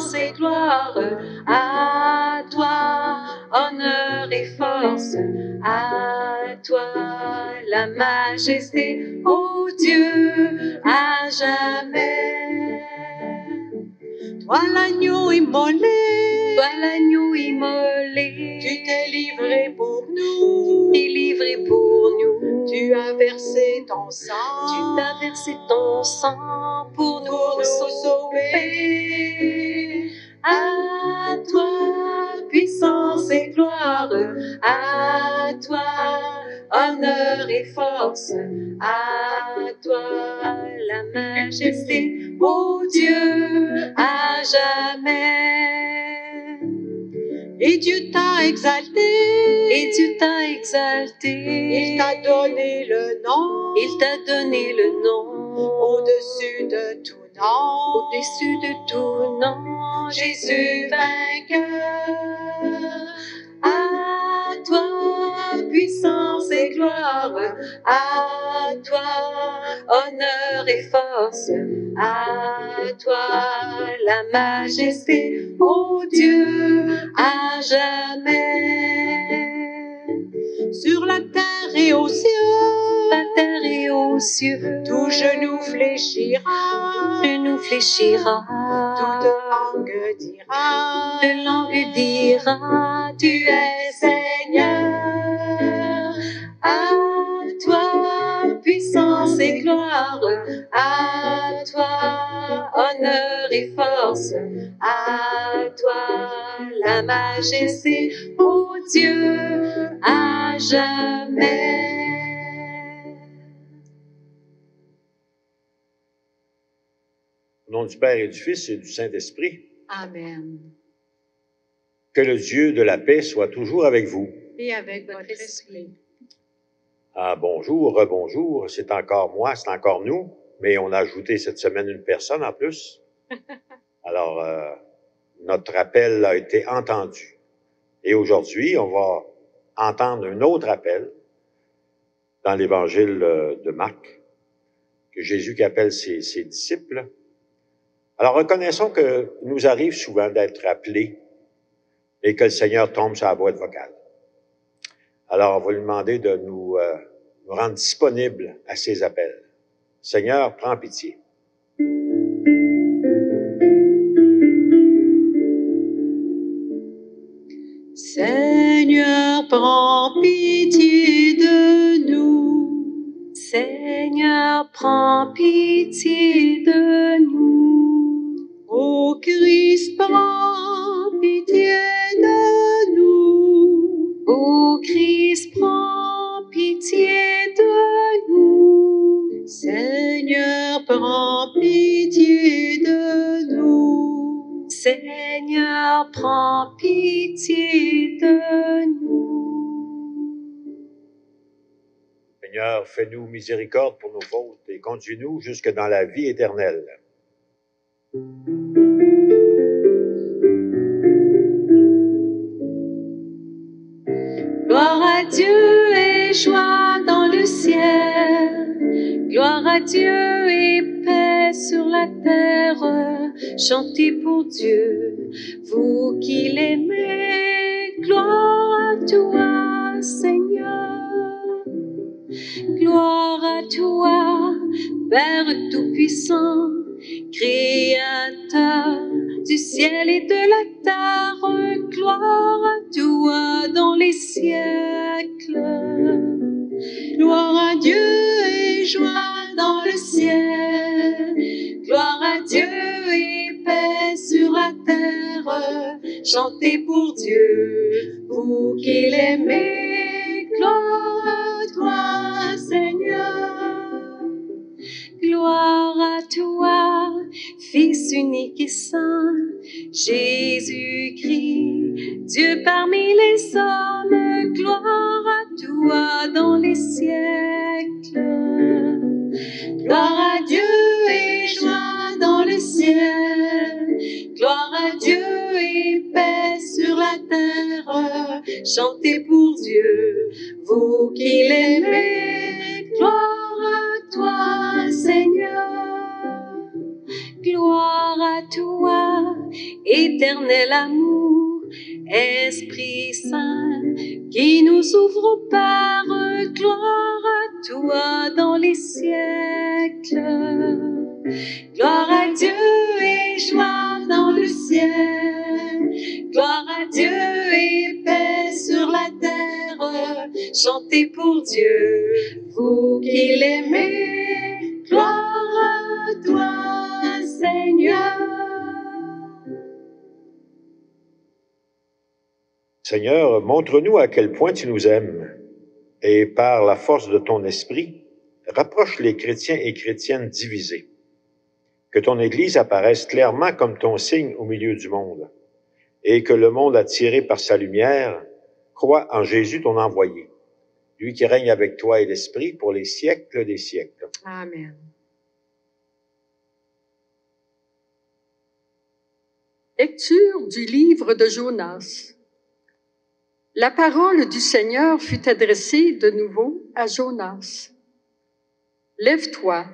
puissance et gloire. À toi, honneur et force. À toi, la majesté, ô Dieu, à jamais. Toi l'agneau immolé, Toi l'agneau immolé, tu t'es livré pour nous, t'es livré pour nous. tu as versé ton sang, Tu t'as versé ton sang pour nous sauver. À toi, puissance et gloire. À toi, honneur et force. À toi, la majesté, ô Dieu, à jamais. et Dieu t'a exalté, Et Dieu t'a exalté. il t'a donné le nom, Il t'a donné le nom. au-dessus de tout nom, Au-dessus de tout nom, Jésus vainqueur. À toi, puissance et gloire. À toi, honneur et force. À toi, la majesté, ô Dieu, à jamais. sur la terre et aux cieux, La terre et aux cieux, tout genou fléchira, genou fléchira, toute langue dira, toute langue dira, tu es Seigneur. À toi, puissance et gloire. À toi, honneur et force. À toi, la majesté, ô Dieu, à jamais. Au nom du Père et du Fils et du Saint-Esprit, Amen. que le Dieu de la paix soit toujours avec vous. Et avec votre esprit. Ah, bonjour, rebonjour, c'est encore moi, c'est encore nous, mais on a ajouté cette semaine une personne en plus. Alors, notre appel a été entendu. Et aujourd'hui, on va entendre un autre appel dans l'Évangile de Marc, que Jésus qui appelle ses disciples. Alors, reconnaissons que nous arrive souvent d'être appelés et que le Seigneur tombe sur la boîte vocale. Alors, on va lui demander de nous rendre disponibles à ses appels. Seigneur, prends pitié. Seigneur, prends pitié de nous. Seigneur, prends pitié de nous. Ô Christ, prends pitié de nous. Ô Christ, prends pitié de nous. Seigneur, prends pitié de nous. Seigneur, prends pitié de nous. Seigneur, fais-nous miséricorde pour nos fautes et conduis-nous jusque dans la vie éternelle. Gloire à Dieu et joie dans le ciel. Gloire à Dieu et paix sur la terre. Chantez pour Dieu, vous qui l'aimez. Gloire à toi, Seigneur. Gloire à toi, Père Tout-Puissant, Créateur du ciel et de la terre. Gloire à toi dans les siècles. Gloire à Dieu et joie dans le ciel. Gloire à Dieu et paix sur la terre. Chantez pour Dieu, vous qui l'aimez. Gloire à toi, Seigneur. Gloire à toi, Fils unique et saint, Jésus-Christ, Dieu parmi les hommes. Gloire à toi dans les siècles. Gloire à Dieu et joie dans le ciel. Gloire à Dieu et paix sur la terre. Chantez pour Dieu, vous qui l'aimez. Gloire à toi, Seigneur. Gloire à toi, éternel amour, Esprit Saint, qui nous ouvre par gloire à toi dans les siècles. Gloire à Dieu et joie dans le ciel. Gloire à Dieu et paix sur la terre. Chantez pour Dieu, vous qui l'aimez. Gloire à toi, Seigneur. Seigneur, montre-nous à quel point tu nous aimes et par la force de ton esprit, rapproche les chrétiens et chrétiennes divisés. Que ton Église apparaisse clairement comme ton signe au milieu du monde et que le monde attiré par sa lumière croit en Jésus ton envoyé, lui qui règne avec toi et l'Esprit pour les siècles des siècles. Amen. Lecture du livre de Jonas. La parole du Seigneur fut adressée de nouveau à Jonas. Lève-toi,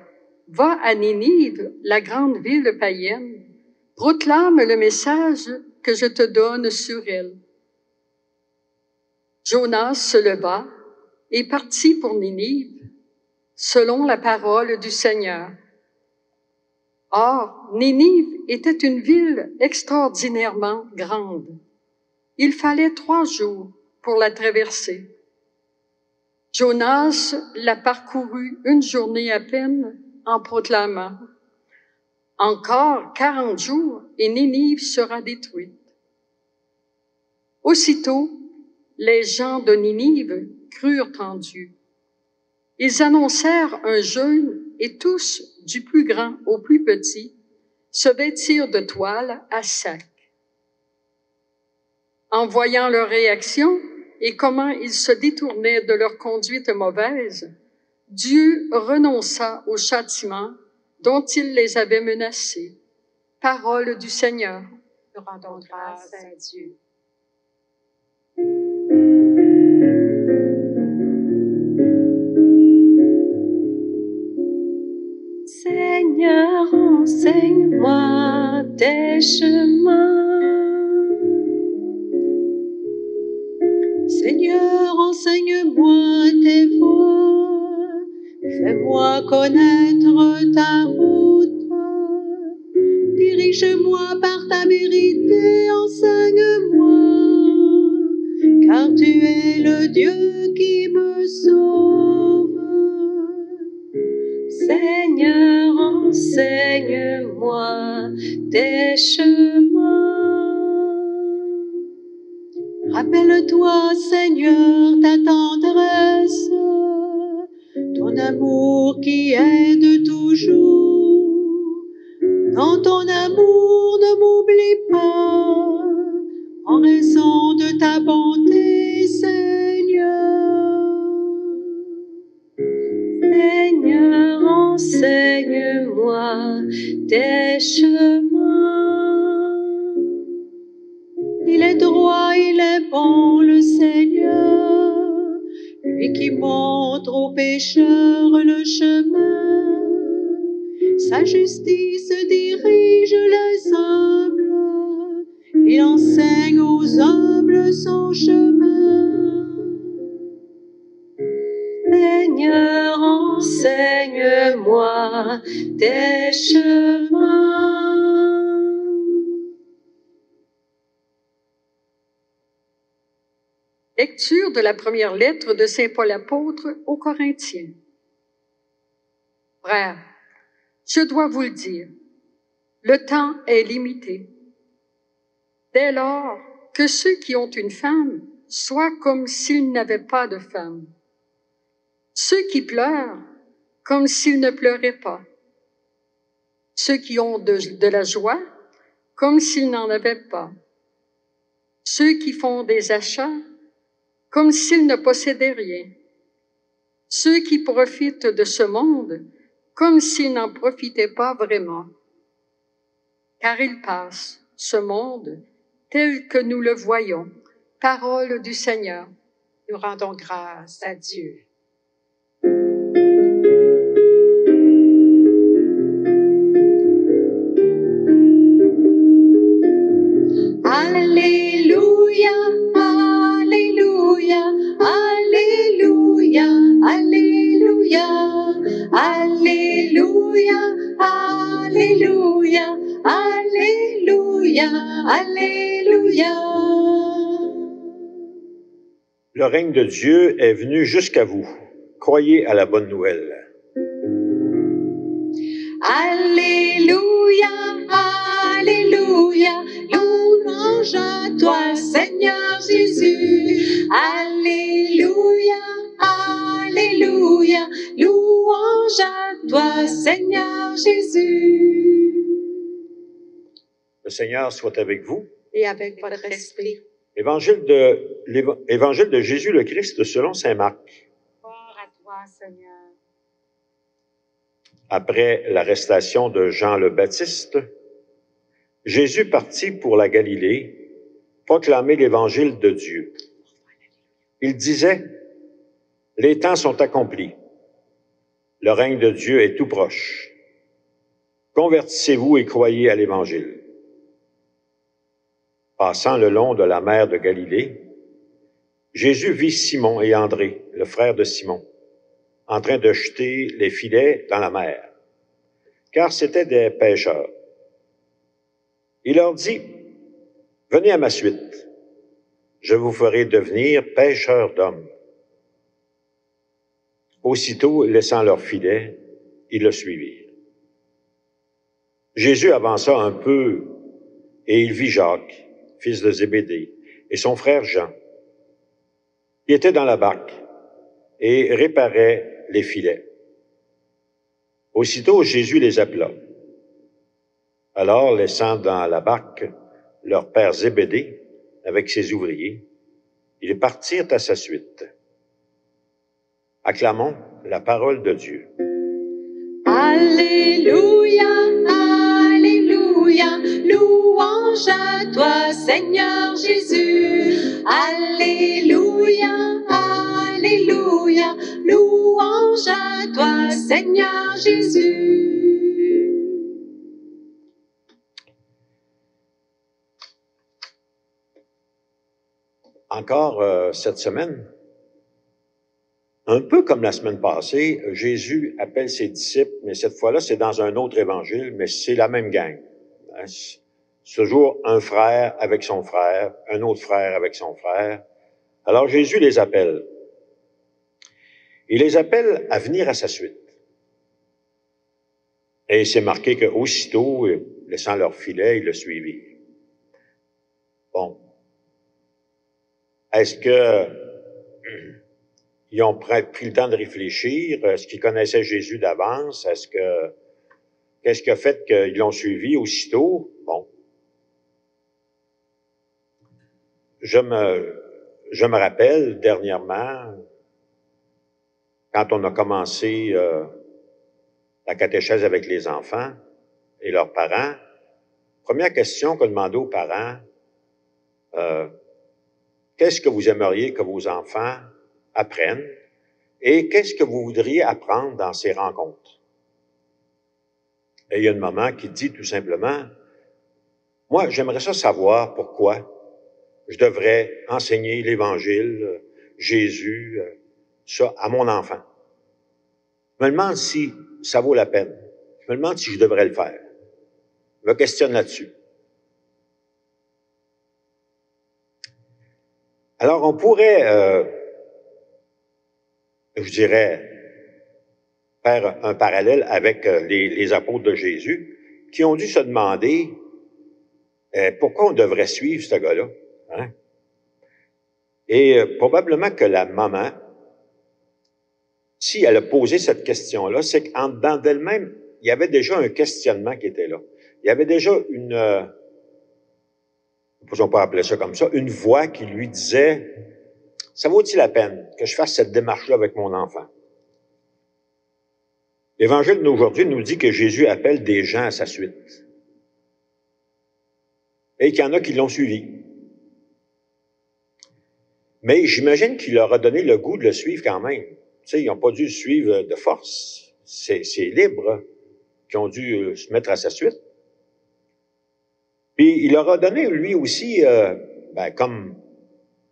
va à Ninive, la grande ville païenne, proclame le message que je te donne sur elle. Jonas se leva et partit pour Ninive, selon la parole du Seigneur. Or, Ninive était une ville extraordinairement grande. Il fallait 3 jours pour la traverser. Jonas la parcourut 1 journée à peine en proclamant « Encore 40 jours et Ninive sera détruite. » Aussitôt, les gens de Ninive crurent en Dieu. Ils annoncèrent un jeûne et tous, du plus grand au plus petit, se vêtirent de toile à sac. En voyant leur réaction et comment ils se détournaient de leur conduite mauvaise, Dieu renonça au châtiment dont il les avait menacés. Parole du Seigneur. Nous rendons grâce à Dieu. Seigneur, enseigne-moi tes chemins. Seigneur, enseigne-moi tes voies. Fais-moi connaître ta route. Dirige-moi par ta vérité, enseigne-moi. Car tu es le Dieu qui me sauve. Seigneur, enseigne-moi tes chemins. Rappelle-toi, Seigneur, ta tendresse, ton amour qui aide toujours. Dans ton amour, ne m'oublie pas, en raison de ta bonté, Seigneur. Seigneur, enseigne-moi tes chemins. Il est droit, il est bon, le Seigneur, lui qui montre aux pécheurs le chemin. Sa justice dirige les humbles, il enseigne aux humbles son chemin. Seigneur, enseigne-moi tes chemins. Lecture de la première lettre de Saint Paul apôtre aux Corinthiens. Frères, je dois vous le dire, le temps est limité. Dès lors, que ceux qui ont une femme soient comme s'ils n'avaient pas de femme. Ceux qui pleurent, comme s'ils ne pleuraient pas. Ceux qui ont de la joie, comme s'ils n'en avaient pas. Ceux qui font des achats, comme s'ils ne possédaient rien. Ceux qui profitent de ce monde, comme s'ils n'en profitaient pas vraiment. Car il passe, ce monde, tel que nous le voyons. Parole du Seigneur. Nous rendons grâce à Dieu. Alléluia, Alléluia, Alléluia. Le règne de Dieu est venu jusqu'à vous. Croyez à la bonne nouvelle. Alléluia, Alléluia, louange à toi, Seigneur Jésus. Alléluia, Alléluia, louange à toi, Seigneur Jésus. Le Seigneur soit avec vous. Et avec votre esprit. Évangile de Jésus le Christ selon saint Marc. Gloire à toi, Seigneur. Après l'arrestation de Jean le Baptiste, Jésus partit pour la Galilée, proclamer l'évangile de Dieu. Il disait, « Les temps sont accomplis. Le règne de Dieu est tout proche. Convertissez-vous et croyez à l'évangile. » Passant le long de la mer de Galilée, Jésus vit Simon et André, le frère de Simon, en train de jeter les filets dans la mer, car c'étaient des pêcheurs. Il leur dit, « Venez à ma suite, je vous ferai devenir pêcheurs d'hommes. » Aussitôt, laissant leurs filets, ils le suivirent. Jésus avança un peu et il vit Jacques, fils de Zébédée, et son frère Jean, qui étaient dans la barque et réparaient les filets. Aussitôt, Jésus les appela. Alors, laissant dans la barque leur père Zébédée avec ses ouvriers, ils partirent à sa suite. Acclamons la parole de Dieu. Alléluia, Alléluia, louange à toi, Seigneur Jésus. Alléluia, Alléluia, louange à toi, Seigneur Jésus. Encore cette semaine, un peu comme la semaine passée, Jésus appelle ses disciples, mais cette fois-là, c'est dans un autre évangile, mais c'est la même gang. C'est toujours un frère avec son frère, un autre frère avec son frère. Alors Jésus les appelle. Il les appelle à venir à sa suite. Et c'est marqué qu'aussitôt, laissant leur filet, ils le suivirent. Bon. Est-ce que ils ont pris le temps de réfléchir? Est-ce qu'ils connaissaient Jésus d'avance? Qu'est-ce qui a fait qu'ils l'ont suivi aussitôt? Bon. Je me rappelle dernièrement, quand on a commencé la catéchèse avec les enfants et leurs parents, première question qu'on demandait aux parents, qu'est-ce que vous aimeriez que vos enfants apprennent et qu'est-ce que vous voudriez apprendre dans ces rencontres? Et il y a une maman qui dit tout simplement, moi, j'aimerais ça savoir pourquoi je devrais enseigner l'Évangile, Jésus, ça à mon enfant. Je me demande si ça vaut la peine. Je me demande si je devrais le faire. Je me questionne là-dessus. Alors, on pourrait, je dirais, faire un parallèle avec les apôtres de Jésus qui ont dû se demander pourquoi on devrait suivre ce gars-là. Hein? Et probablement que la maman, si elle a posé cette question-là, c'est qu'en dedans d'elle-même, il y avait déjà un questionnement qui était là. Il y avait déjà une, on peut appeler ça comme ça, une voix qui lui disait, ça vaut-il la peine que je fasse cette démarche-là avec mon enfant? L'Évangile d'aujourd'hui nous dit que Jésus appelle des gens à sa suite. Et qu'il y en a qui l'ont suivi. Mais j'imagine qu'il leur a donné le goût de le suivre quand même. Tu sais, ils n'ont pas dû le suivre de force. C'est libre qui ont dû se mettre à sa suite. Puis il leur a donné, lui aussi, comme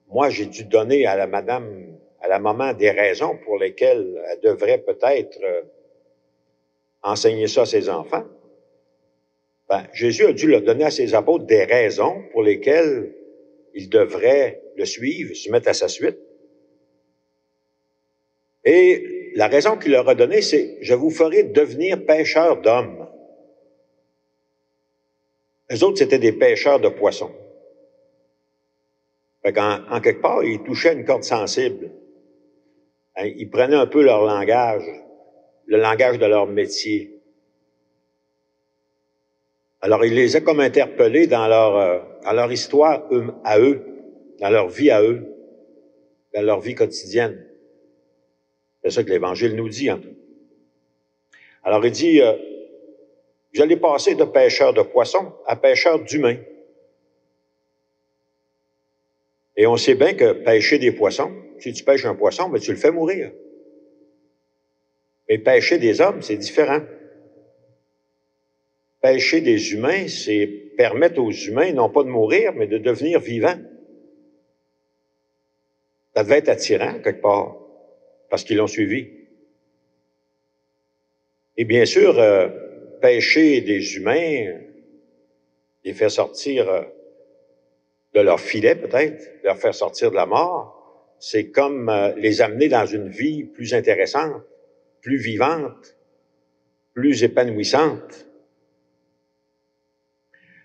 moi j'ai dû donner à la maman des raisons pour lesquelles elle devrait peut-être enseigner ça à ses enfants. Jésus a dû leur donner à ses apôtres des raisons pour lesquelles ils devraient le suivre, se mettre à sa suite. Et la raison qu'il leur a donnée, c'est « Je vous ferai devenir pêcheurs d'hommes ». Eux autres, c'était des pêcheurs de poissons. Fait qu'en quelque part, ils touchaient une corde sensible. Ils prenaient un peu leur langage, le langage de leur métier. Alors, il les a comme interpellés dans leur histoire à eux, dans leur vie à eux, dans leur vie quotidienne. C'est ça que l'Évangile nous dit. Hein? Alors, il dit, vous allez passer de pêcheurs de poissons à pêcheurs d'humains. Et on sait bien que pêcher des poissons, si tu pêches un poisson, ben, tu le fais mourir. Mais pêcher des hommes, c'est différent. Pêcher des humains, c'est permettre aux humains non pas de mourir, mais de devenir vivants. Ça devait être attirant, quelque part, parce qu'ils l'ont suivi. Et bien sûr, pêcher des humains, les faire sortir de leur filet, peut-être, leur faire sortir de la mort, c'est comme les amener dans une vie plus intéressante, plus vivante, plus épanouissante.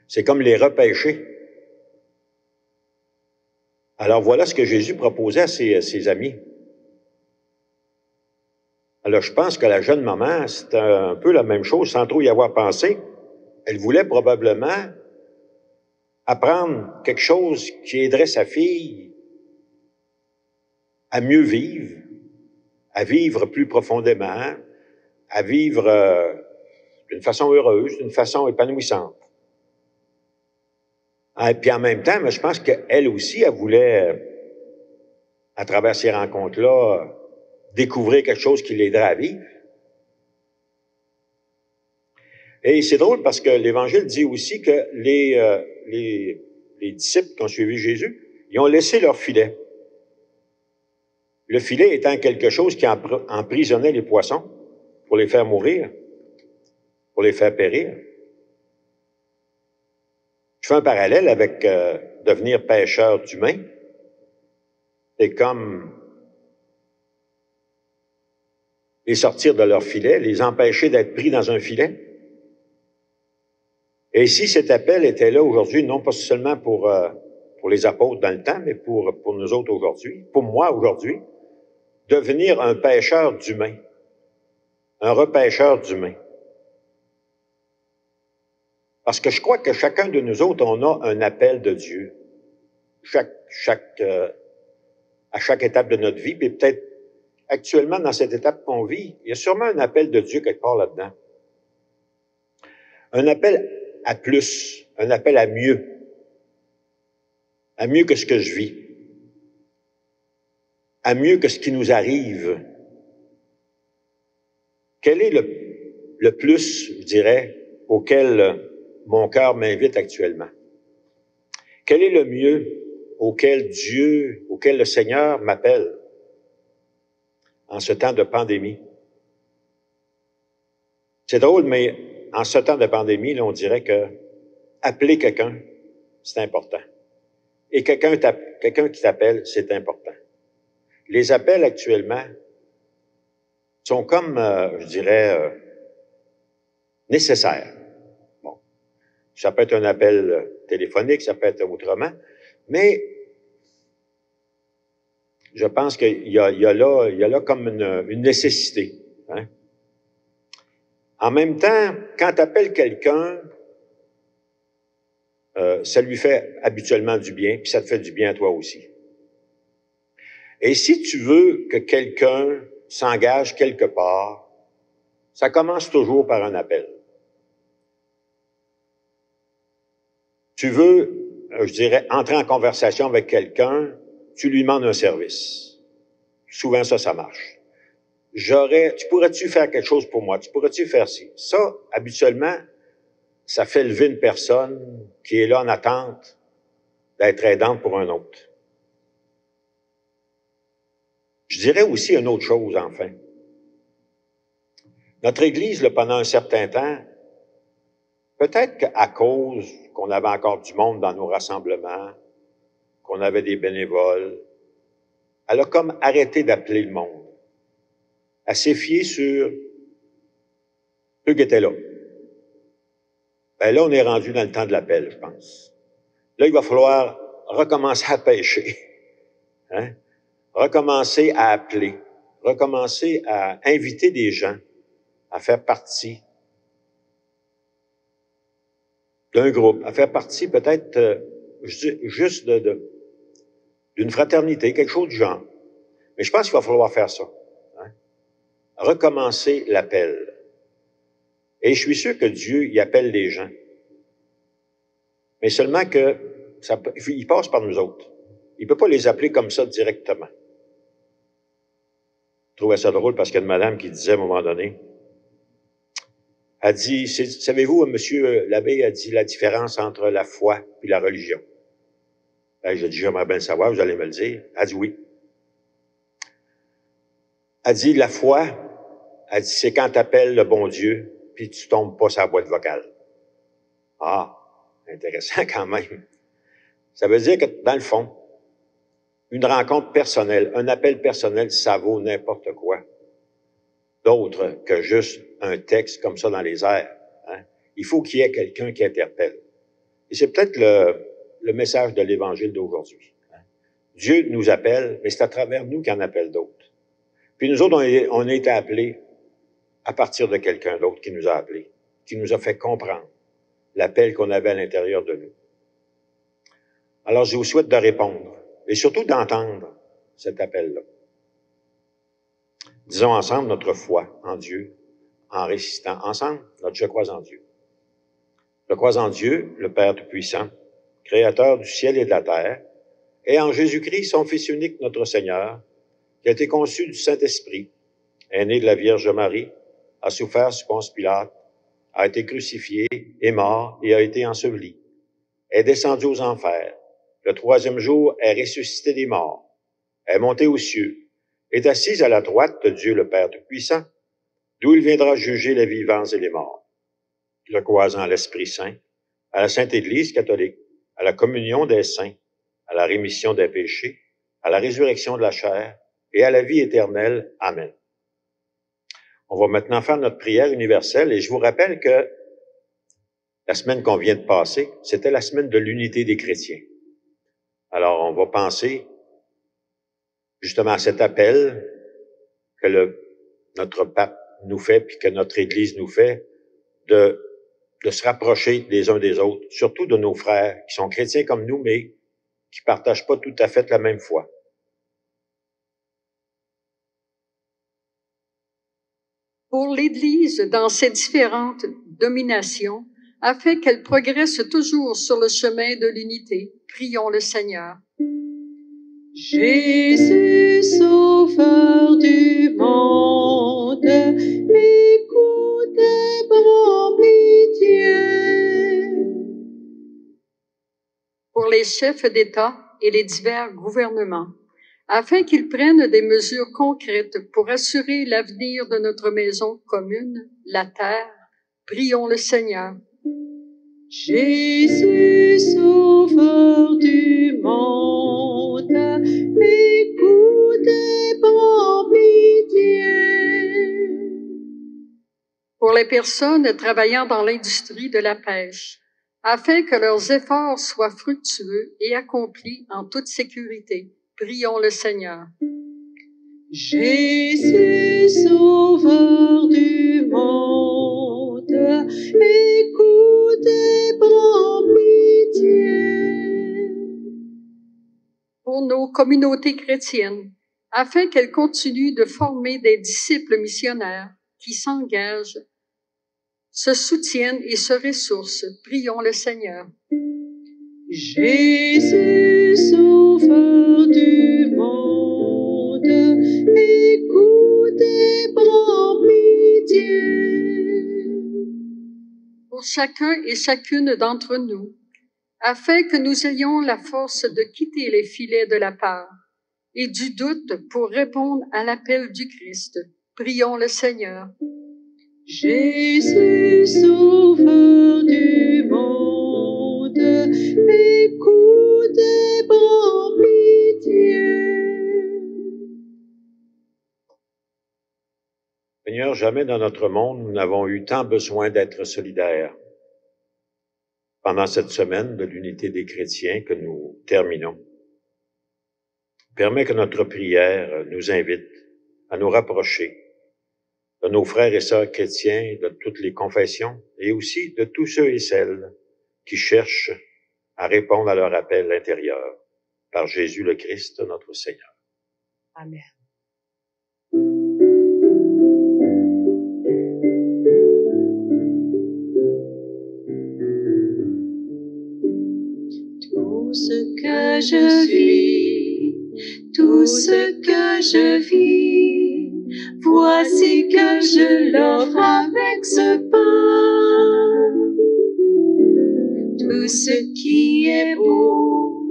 C'est comme les repêcher. Alors voilà ce que Jésus proposait à ses amis. Alors je pense que la jeune maman, c'est un peu la même chose, sans trop y avoir pensé. Elle voulait probablement apprendre quelque chose qui aiderait sa fille à mieux vivre, à vivre plus profondément, à vivre d'une façon heureuse, d'une façon épanouissante. Et puis en même temps, mais je pense qu'elle aussi, elle voulait, à travers ces rencontres-là, découvrir quelque chose qui l'aiderait à vivre. Et c'est drôle parce que l'Évangile dit aussi que les disciples qui ont suivi Jésus, ils ont laissé leur filet. Le filet étant quelque chose qui emprisonnait les poissons pour les faire mourir, pour les faire périr. Je fais un parallèle avec devenir pêcheur d'humains. C'est comme les sortir de leur filet, les empêcher d'être pris dans un filet. Et si cet appel était là aujourd'hui, non pas seulement pour les apôtres dans le temps, mais pour nous autres aujourd'hui, pour moi aujourd'hui, devenir un pêcheur d'humains, un repêcheur d'humains. Parce que je crois que chacun de nous autres, on a un appel de Dieu. À chaque étape de notre vie, puis peut-être actuellement dans cette étape qu'on vit, il y a sûrement un appel de Dieu quelque part là-dedans. Un appel à plus, un appel à mieux que ce que je vis, à mieux que ce qui nous arrive. Quel est le plus, je dirais, auquel mon cœur m'invite actuellement? Quel est le mieux auquel le Seigneur m'appelle en ce temps de pandémie? C'est drôle, mais en ce temps de pandémie, là, on dirait que appeler quelqu'un, c'est important. Et quelqu'un qui t'appelle, c'est important. Les appels actuellement sont comme, je dirais, nécessaires. Bon, ça peut être un appel téléphonique, ça peut être autrement, mais je pense qu'il y a là comme une nécessité. Hein? En même temps, quand tu appelles quelqu'un, ça lui fait habituellement du bien, puis ça te fait du bien à toi aussi. Et si tu veux que quelqu'un s'engage quelque part, ça commence toujours par un appel. Tu veux, je dirais, entrer en conversation avec quelqu'un, tu lui demandes un service. Souvent, ça marche. Tu pourrais-tu faire quelque chose pour moi? Tu pourrais-tu faire ci? Ça, habituellement, ça fait lever une personne qui est là en attente d'être aidante pour un autre. Je dirais aussi une autre chose, enfin. Notre Église, là, pendant un certain temps, peut-être qu'à cause qu'on avait encore du monde dans nos rassemblements, qu'on avait des bénévoles, elle a comme arrêté d'appeler le monde. Elle s'est fiée sur ceux qui étaient là. Ben là, on est rendu dans le temps de l'appel, je pense. Là, il va falloir recommencer à pêcher, hein? Recommencer à appeler, recommencer à inviter des gens à faire partie d'un groupe, à faire partie peut-être juste d'une fraternité, quelque chose du genre. Mais je pense qu'il va falloir faire ça. Hein? Recommencer l'appel. Et je suis sûr que Dieu y appelle des gens. Mais seulement que il passe par nous autres. Il ne peut pas les appeler comme ça directement. Je trouvais ça drôle parce qu'il y a une madame qui disait à un moment donné, elle dit, savez-vous, monsieur l'abbé a dit la différence entre la foi et la religion. Ben, j'ai dit, j'aimerais bien le savoir, vous allez me le dire. Elle dit oui. Elle dit, la foi, elle dit, c'est quand tu appelles le bon Dieu, puis tu tombes pas sur la boîte vocale. Ah, intéressant quand même. Ça veut dire que, dans le fond, une rencontre personnelle, un appel personnel, ça vaut n'importe quoi d'autre que juste un texte comme ça dans les airs. Hein? Il faut qu'il y ait quelqu'un qui interpelle. Et c'est peut-être le message de l'Évangile d'aujourd'hui. Hein? Dieu nous appelle, mais c'est à travers nous qu'il en appelle d'autres. Puis nous autres, on a été appelés à partir de quelqu'un d'autre qui nous a appelés, qui nous a fait comprendre l'appel qu'on avait à l'intérieur de nous. Alors, je vous souhaite de répondre et surtout d'entendre cet appel-là. Disons ensemble notre foi en Dieu, en récitant ensemble notre « Je crois en Dieu ». Je crois en Dieu, le Père Tout-Puissant, Créateur du ciel et de la terre, et en Jésus-Christ, son Fils unique, notre Seigneur, qui a été conçu du Saint-Esprit, est né de la Vierge Marie, a souffert sous Ponce Pilate, a été crucifié, est mort et a été enseveli, est descendu aux enfers. Le troisième jour est ressuscité des morts, est monté aux cieux, est assis à la droite de Dieu le Père Tout-Puissant, d'où il viendra juger les vivants et les morts. Je crois en l'Esprit Saint, à la Sainte Église catholique, à la communion des saints, à la rémission des péchés, à la résurrection de la chair et à la vie éternelle. Amen. On va maintenant faire notre prière universelle et je vous rappelle que la semaine qu'on vient de passer, c'était la semaine de l'unité des chrétiens. Alors, on va penser justement à cet appel que notre pape nous fait, puis que notre Église nous fait, de se rapprocher des uns des autres, surtout de nos frères qui sont chrétiens comme nous, mais qui partagent pas tout à fait la même foi. Pour l'Église, dans ses différentes dominations, afin qu'elle progresse toujours sur le chemin de l'unité, prions le Seigneur. Jésus, sauveur du monde, écoute et prends pitié. Pour les chefs d'État et les divers gouvernements, afin qu'ils prennent des mesures concrètes pour assurer l'avenir de notre maison commune, la terre, prions le Seigneur. Jésus, sauveur du monde, écoute et prends pitié. Pour les personnes travaillant dans l'industrie de la pêche, afin que leurs efforts soient fructueux et accomplis en toute sécurité, prions le Seigneur. Jésus, sauveur du monde, écoute et prends pitié. Pour nos communautés chrétiennes, afin qu'elles continuent de former des disciples missionnaires qui s'engagent, se soutiennent et se ressourcent, prions le Seigneur. Jésus, sauveur du monde, écoute et prends pitié. Pour chacun et chacune d'entre nous, afin que nous ayons la force de quitter les filets de la peur et du doute pour répondre à l'appel du Christ, prions le Seigneur. Jésus, sauveur du jamais dans notre monde nous n'avons eu tant besoin d'être solidaires. Pendant cette semaine de l'unité des chrétiens que nous terminons, permet que notre prière nous invite à nous rapprocher de nos frères et sœurs chrétiens de toutes les confessions et aussi de tous ceux et celles qui cherchent à répondre à leur appel intérieur par Jésus le Christ, notre Seigneur. Amen. Tout ce que je vis, tout ce que je vis, voici que je l'offre avec ce pain. Tout ce qui est beau,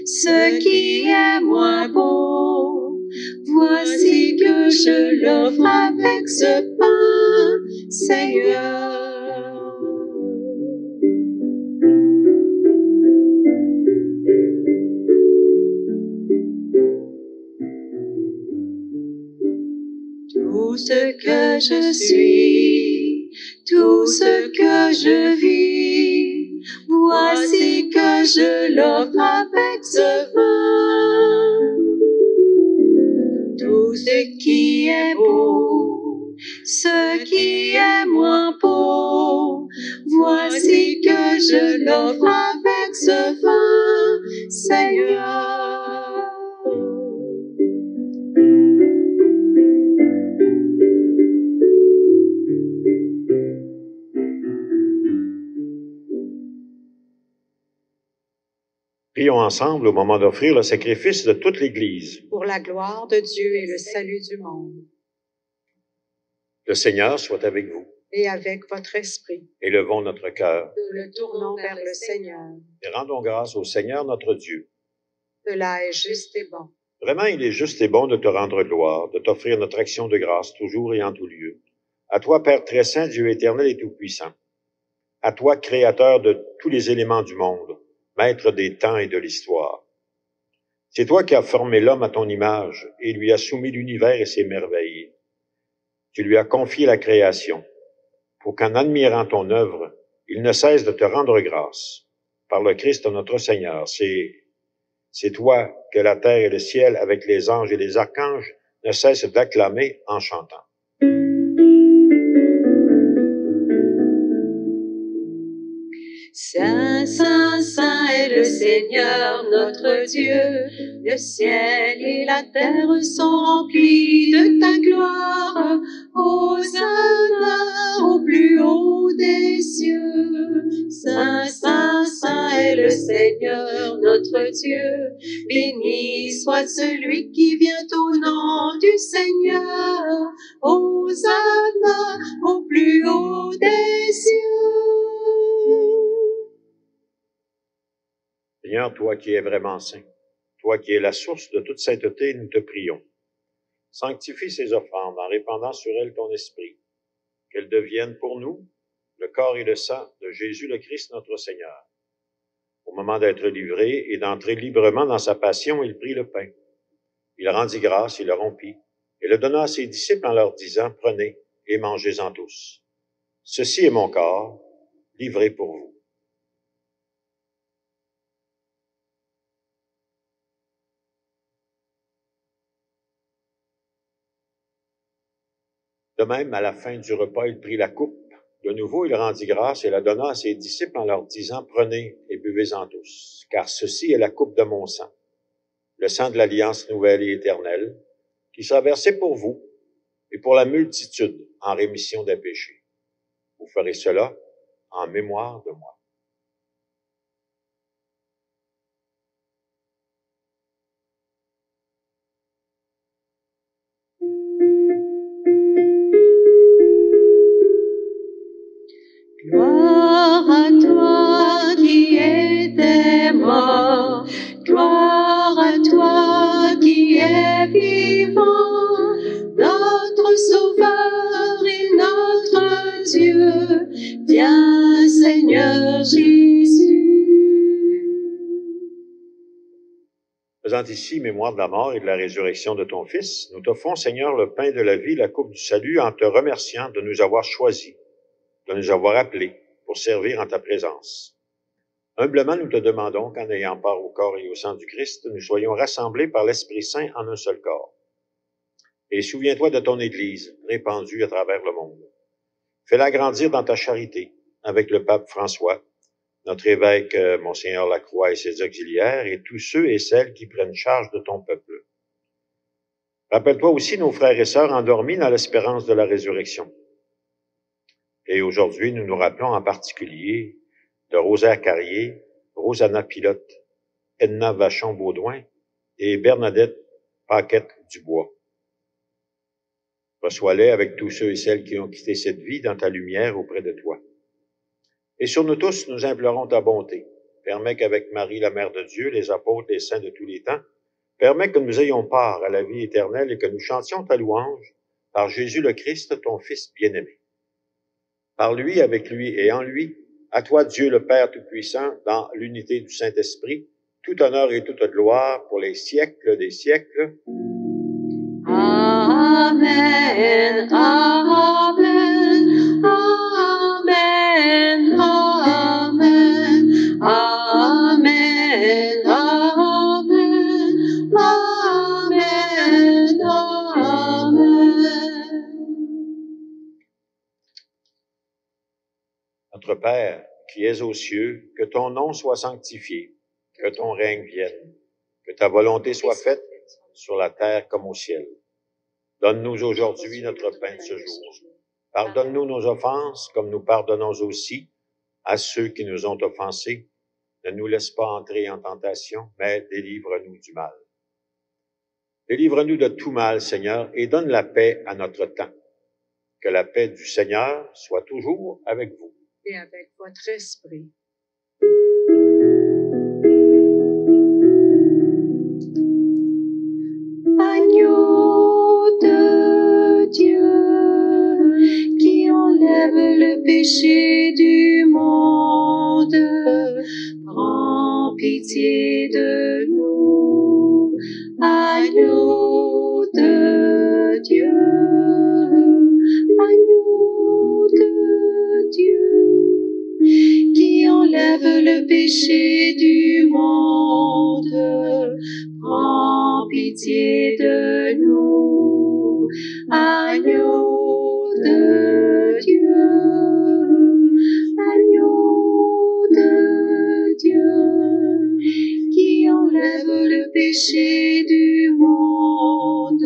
ce qui est moins beau, voici que je l'offre avec ce pain, Seigneur. Tout ce que je suis, tout ce que je vis, voici que je l'offre avec ce vin. Tout ce qui est beau, ce qui est moins beau, voici que je l'offre avec ce vin, Seigneur. Prions ensemble au moment d'offrir le sacrifice de toute l'Église. Pour la gloire de Dieu et le salut du monde. Le Seigneur soit avec vous. Et avec votre esprit. Élevons notre cœur. Nous le tournons vers le Seigneur. Et rendons grâce au Seigneur notre Dieu. Cela est juste et bon. Vraiment, il est juste et bon de te rendre gloire, de t'offrir notre action de grâce toujours et en tout lieu. À toi, Père très saint, Dieu éternel et tout-puissant. À toi, Créateur de tous les éléments du monde, Maître des temps et de l'histoire. C'est toi qui as formé l'homme à ton image et lui as soumis l'univers et ses merveilles. Tu lui as confié la création, pour qu'en admirant ton œuvre, il ne cesse de te rendre grâce. Par le Christ notre Seigneur, c'est toi que la terre et le ciel, avec les anges et les archanges, ne cessent d'acclamer en chantant. Saint, Saint, Saint est le Seigneur notre Dieu. Le ciel et la terre sont remplis de ta gloire. Hosanna au plus haut des cieux. Saint, Saint, Saint est le Seigneur notre Dieu. Béni soit celui qui vient au nom du Seigneur. Hosanna au plus haut des cieux. Seigneur, toi qui es vraiment saint, toi qui es la source de toute sainteté, nous te prions. Sanctifie ces offrandes en répandant sur elles ton esprit, qu'elles deviennent pour nous le corps et le sang de Jésus le Christ notre Seigneur. Au moment d'être livré et d'entrer librement dans sa passion, il prit le pain. Il rendit grâce, il le rompit, et le donna à ses disciples en leur disant, « Prenez et mangez-en tous. Ceci est mon corps, livré pour vous. » De même, à la fin du repas, il prit la coupe. De nouveau, il rendit grâce et la donna à ses disciples en leur disant, « Prenez et buvez-en tous, car ceci est la coupe de mon sang, le sang de l'alliance nouvelle et éternelle, qui sera versé pour vous et pour la multitude en rémission des péchés. Vous ferez cela en mémoire de moi. » Gloire à toi qui étais mort, gloire à toi qui es vivant, notre Sauveur et notre Dieu. Viens Seigneur, Faisant ici mémoire de la mort et de la résurrection de ton Fils, nous t'offrons, Seigneur, le pain de la vie, la coupe du salut, en te remerciant de nous avoir choisis, de nous avoir appelés pour servir en ta présence. Humblement, nous te demandons qu'en ayant part au corps et au sang du Christ, nous soyons rassemblés par l'Esprit Saint en un seul corps. Et souviens-toi de ton Église, répandue à travers le monde. Fais-la grandir dans ta charité, avec le pape François, notre évêque Monseigneur Lacroix et ses auxiliaires, et tous ceux et celles qui prennent charge de ton peuple. Rappelle-toi aussi nos frères et sœurs endormis dans l'espérance de la résurrection. Et aujourd'hui, nous nous rappelons en particulier de Rosaire Carrier, Rosanna Pilote, Edna Vachon-Baudouin et Bernadette Paquette-Dubois. Reçois-les avec tous ceux et celles qui ont quitté cette vie dans ta lumière auprès de toi. Et sur nous tous, nous implorons ta bonté. Permets qu'avec Marie, la Mère de Dieu, les apôtres, les saints de tous les temps, permets que nous ayons part à la vie éternelle et que nous chantions ta louange par Jésus le Christ, ton Fils bien-aimé. Par lui, avec lui et en lui, à toi, Dieu le Père Tout-Puissant, dans l'unité du Saint-Esprit, tout honneur et toute gloire pour les siècles des siècles. Amen, amen, amen, amen, amen, amen, amen, amen. Notre Père, qui es aux cieux, que ton nom soit sanctifié, que ton règne vienne, que ta volonté soit faite sur la terre comme au ciel. Donne-nous aujourd'hui notre pain de ce jour. Pardonne-nous nos offenses, comme nous pardonnons aussi à ceux qui nous ont offensés. Ne nous laisse pas entrer en tentation, mais délivre-nous du mal. Délivre-nous de tout mal, Seigneur, et donne la paix à notre temps. Que la paix du Seigneur soit toujours avec vous. Et avec votre esprit. Agneau de Dieu, qui enlève le péché du monde, prends pitié de nous. Agneau de Dieu, agneau de Dieu, qui enlève le péché du monde, prends pitié de nous. Agneau de Dieu, agneau de Dieu, qui enlève le péché du monde,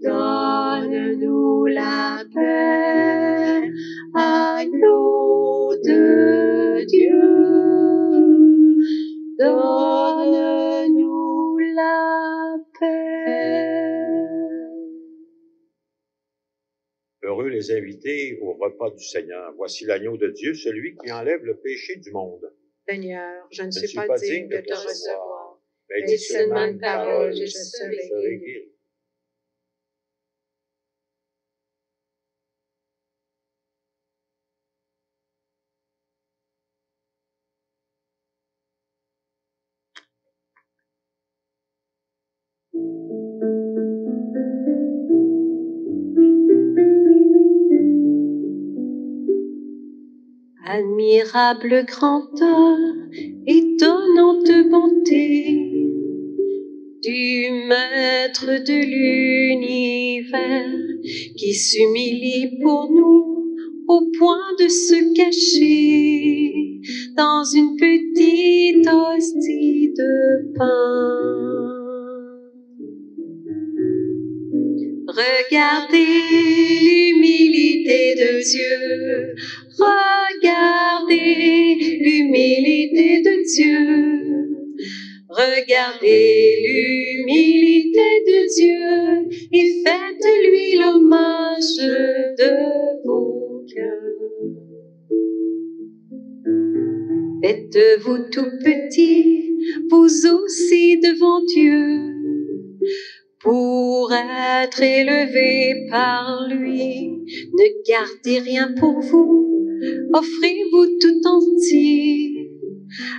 donne-nous la paix. Agneau de Dieu, donne-nous la paix. Heureux les invités au repas du Seigneur. Voici l'agneau de Dieu, celui qui enlève le péché du monde. Seigneur, je ne suis pas digne de te recevoir, mais dis seulement une parole et je serai guéri. guéri. Admirable grandeur, étonnante bonté du Maître de l'univers qui s'humilie pour nous au point de se cacher dans une petite hostie de pain. Regardez l'humilité de Dieu, regardez l'humilité de Dieu, regardez l'humilité de Dieu et faites-lui l'hommage de vos cœurs. Faites-vous tout petit, vous aussi devant Dieu, pour être élevé par lui. Ne gardez rien pour vous, offrez-vous tout entier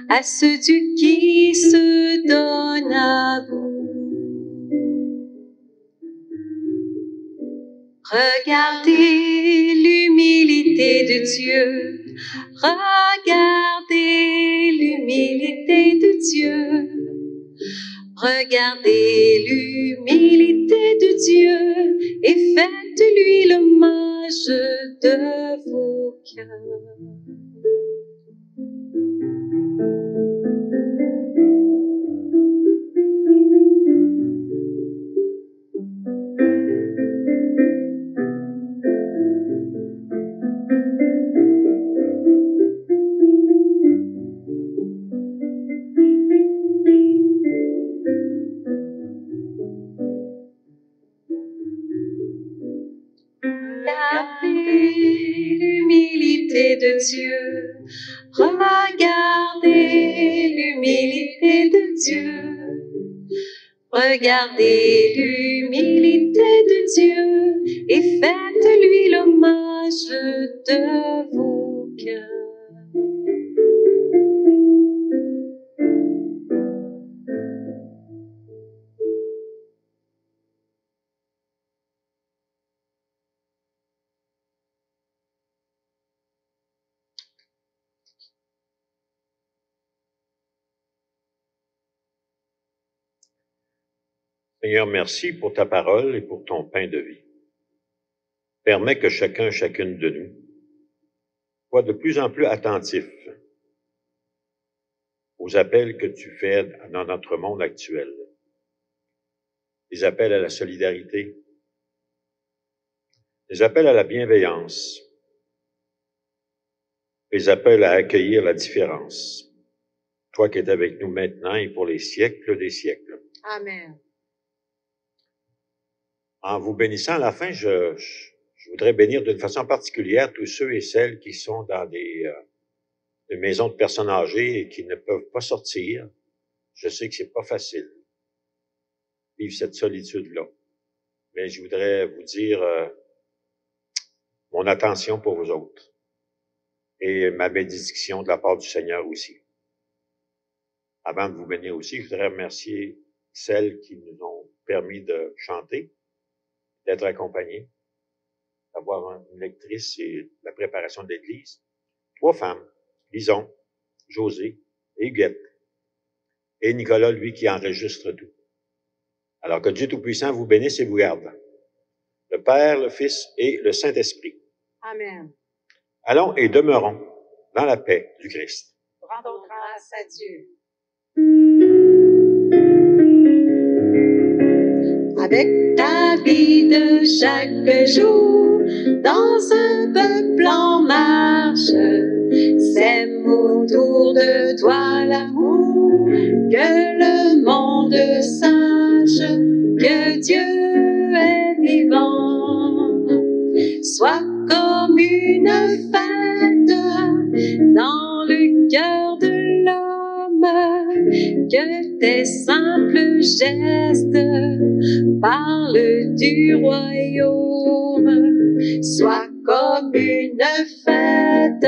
à ce Dieu qui se donne à vous. Regardez l'humilité de Dieu, regardez l'humilité de Dieu, regardez l'humilité de Dieu et faites-lui l'hommage de vos cœurs. Regardez l'humilité de Dieu, regardez l'humilité de Dieu, regardez l'humilité de Dieu et faites-lui l'hommage de vos cœurs. Seigneur, merci pour ta parole et pour ton pain de vie. Permets que chacune de nous soit de plus en plus attentif aux appels que tu fais dans notre monde actuel. Des appels à la solidarité, des appels à la bienveillance, des appels à accueillir la différence. Toi qui es avec nous maintenant et pour les siècles des siècles. Amen. En vous bénissant à la fin, je voudrais bénir d'une façon particulière tous ceux et celles qui sont dans des maisons de personnes âgées et qui ne peuvent pas sortir. Je sais que c'est pas facile vivre cette solitude-là. Mais je voudrais vous dire mon attention pour vous autres et ma bénédiction de la part du Seigneur aussi. Avant de vous bénir aussi, je voudrais remercier celles qui nous ont permis de chanter, d'être accompagnés, d'avoir une lectrice et la préparation de l'Église. 3 femmes, Lison, José et Huguette. Et Nicolas, lui, qui enregistre tout. Alors que Dieu Tout-Puissant vous bénisse et vous garde. Le Père, le Fils et le Saint-Esprit. Amen. Allons et demeurons dans la paix du Christ. Rendons grâce à Dieu. Avec ta vie de chaque jour, dans un peuple en marche, sème autour de toi l'amour, que le monde sache que Dieu est vivant. Sois comme une fête dans le cœur de l'homme, que tes simples gestes parlent du royaume. Sois comme une fête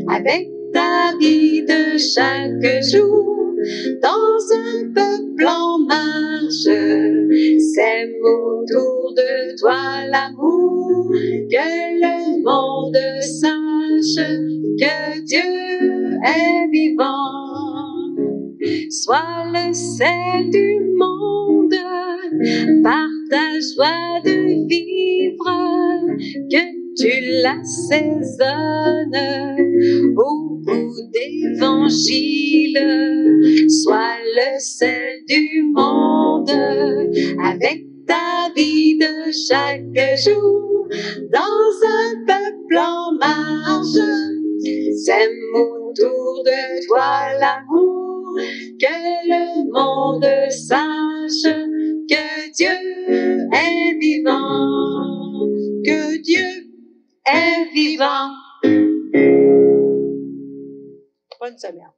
avec ta vie de chaque jour, dans un peuple en marche, sème autour de toi l'amour, que le monde sache que Dieu est vivant. Sois le sel du monde, par ta joie de vivre, que tu l'assaisonnes au bout d'évangile. Sois le sel du monde, avec ta vie de chaque jour, dans un peuple en marche, sème autour de toi l'amour, que le monde sache que Dieu est vivant, que Dieu est vivant. Bonne semaine.